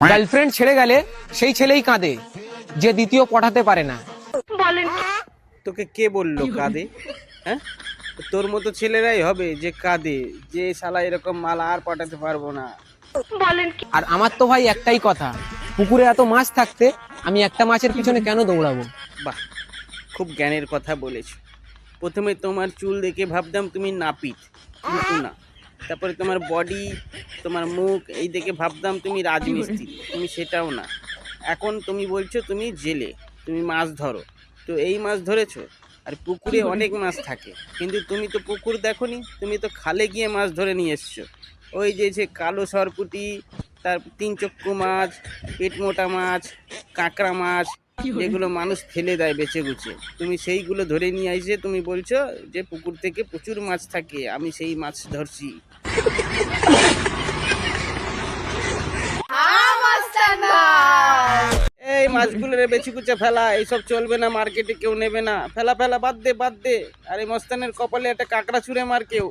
Girlfriend ছেড়ে গেলে সেই ছেলেই কাঁদে যে দ্বিতীয় পটাতে পারে না। তোকে কে বললো কাঁদে? হ্যাঁ, তোর মতো ছেলেরাই হবে যে কাঁদে, যে শালা এরকম মাল আর পাঠাতে পারবো না। আর আমার তো ভাই একটাই কথা, পুকুরে এত মাছ থাকতে আমি একটা মাছের পিছনে কেন দৌড়াবো? বাহ, খুব জ্ঞানের কথা বলেছো। প্রথমে তোমার চুল দেখে ভাবতাম তুমি নাপিত, কিন্তু না। তারপরে তোমার বডি, তোমার মুখ এই দেখে ভাবতাম তুমি রাজমিস্ত্রি, তুমি সেটাও না। এখন তুমি বলছো তুমি জেলে, তুমি মাছ ধরো। তো এই মাছ ধরেছো, আর পুকুরে অনেক মাছ থাকে, কিন্তু তুমি তো পুকুর দেখোনি, তুমি তো খালে গিয়ে মাছ ধরে নিয়ে এসছো। ওই যে কালো সরপুঁটি, তার তিন চক্ষু মাছ, পেট মোটা মাছ, কাঁকড়া মাছ, যেগুলো মানুষ ফেলে দেয় বেছে গুছে, তুমি সেইগুলো ধরে নিয়ে এসে তুমি বলছো যে পুকুর থেকে প্রচুর মাছ থাকে, আমি সেই মাছ ধরছি। এই মাছগুলো বেছে কুচে ফেলা, এইসব চলবে না, মার্কেটে কেউ নেবে না, ফেলা ফেলা, বাদ দে বাদ দে। আর এই মস্তানের কপালে একটা কাঁকড়া ছুঁড়ে মার কেউ।